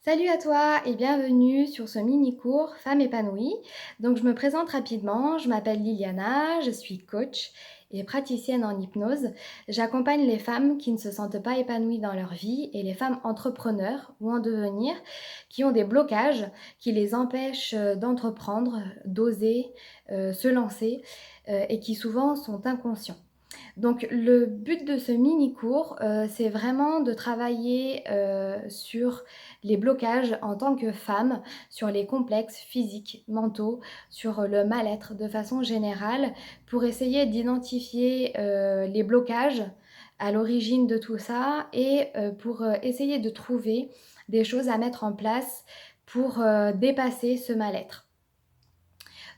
Salut à toi et bienvenue sur ce mini-cours Femmes épanouies. Donc je me présente rapidement, je m'appelle Liliana, je suis coach et praticienne en hypnose. J'accompagne les femmes qui ne se sentent pas épanouies dans leur vie et les femmes entrepreneurs ou en devenir qui ont des blocages qui les empêchent d'entreprendre, d'oser, se lancer et qui souvent sont inconscients. Donc le but de ce mini-cours, c'est vraiment de travailler, sur les blocages en tant que femme, sur les complexes physiques, mentaux, sur le mal-être de façon générale, pour essayer d'identifier, les blocages à l'origine de tout ça et pour, essayer de trouver des choses à mettre en place pour, dépasser ce mal-être.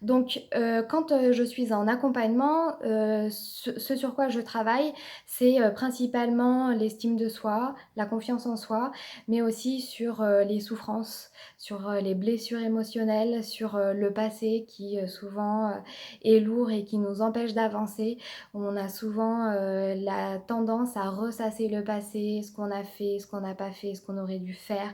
Donc, quand, je suis en accompagnement, ce sur quoi je travaille, c'est, principalement l'estime de soi, la confiance en soi, mais aussi sur, les souffrances, sur, les blessures émotionnelles, sur, le passé qui, souvent, est lourd et qui nous empêche d'avancer. On a souvent, la tendance à ressasser le passé, ce qu'on a fait, ce qu'on n'a pas fait, ce qu'on aurait dû faire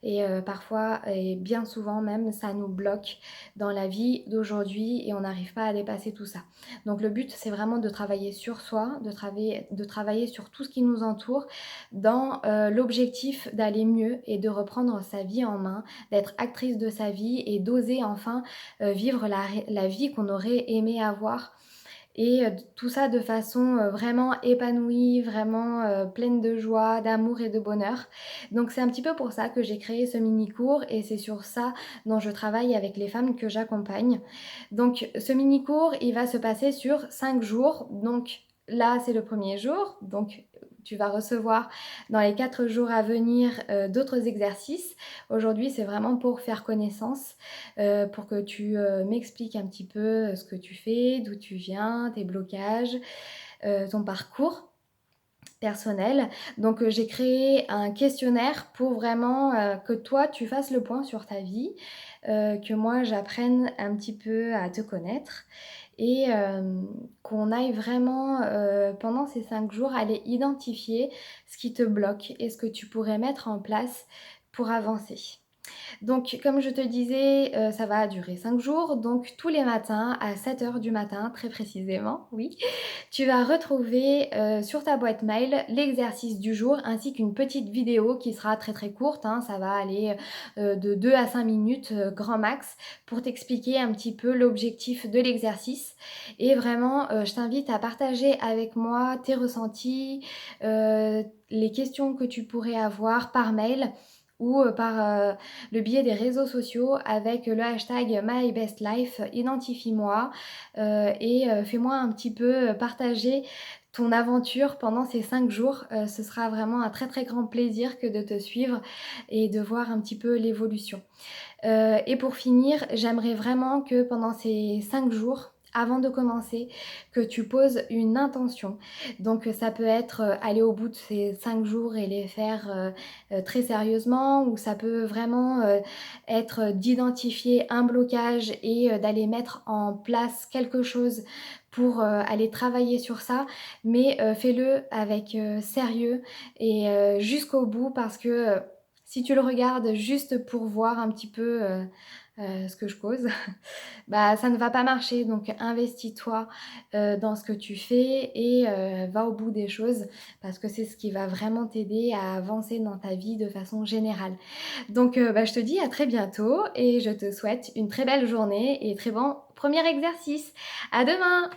et parfois et bien souvent même, ça nous bloque dans la vie d'aujourd'hui et on n'arrive pas à dépasser tout ça. Donc le but, c'est vraiment de travailler sur soi, de travailler sur tout ce qui nous entoure dans l'objectif d'aller mieux et de reprendre sa vie en main, d'être actrice de sa vie et d'oser enfin vivre la vie qu'on aurait aimé avoir et tout ça de façon, vraiment épanouie, vraiment, pleine de joie, d'amour et de bonheur. Donc c'est un petit peu pour ça que j'ai créé ce mini cours et c'est sur ça dont je travaille avec les femmes que j'accompagne. Donc ce mini cours, il va se passer sur 5 jours. Donc là, c'est le premier jour, donc tu vas recevoir dans les 4 jours à venir, d'autres exercices. Aujourd'hui, c'est vraiment pour faire connaissance, pour que tu, m'expliques un petit peu, ce que tu fais, d'où tu viens, tes blocages, ton parcours personnel. Donc, j'ai créé un questionnaire pour vraiment, que toi tu fasses le point sur ta vie, que moi j'apprenne un petit peu à te connaître et qu'on aille vraiment, pendant ces 5 jours, aller identifier ce qui te bloque et ce que tu pourrais mettre en place pour avancer. Donc comme je te disais, ça va durer 5 jours, donc tous les matins à 7 heures du matin, très précisément, oui, tu vas retrouver, sur ta boîte mail l'exercice du jour ainsi qu'une petite vidéo qui sera très, très courte, hein. Ça va aller, de 2 à 5 minutes, grand max pour t'expliquer un petit peu l'objectif de l'exercice et vraiment, je t'invite à partager avec moi tes ressentis, les questions que tu pourrais avoir par mail ou, par, le biais des réseaux sociaux avec le hashtag #MyBestLife. Identifie-moi et fais-moi un petit peu partager ton aventure pendant ces 5 jours. Ce sera vraiment un très, très grand plaisir que de te suivre et de voir un petit peu l'évolution. Et pour finir, j'aimerais vraiment que pendant ces 5 jours, avant de commencer, que tu poses une intention. Donc ça peut être, aller au bout de ces 5 jours et les faire, très sérieusement ou ça peut vraiment, être d'identifier un blocage et d'aller mettre en place quelque chose pour, aller travailler sur ça. Mais, fais-le avec, sérieux et jusqu'au bout parce que, si tu le regardes juste pour voir un petit peu, ce que je cause, bah, ça ne va pas marcher. Donc investis-toi, dans ce que tu fais et va au bout des choses parce que c'est ce qui va vraiment t'aider à avancer dans ta vie de façon générale. Donc bah, je te dis à très bientôt et je te souhaite une très belle journée et très bon premier exercice. À demain!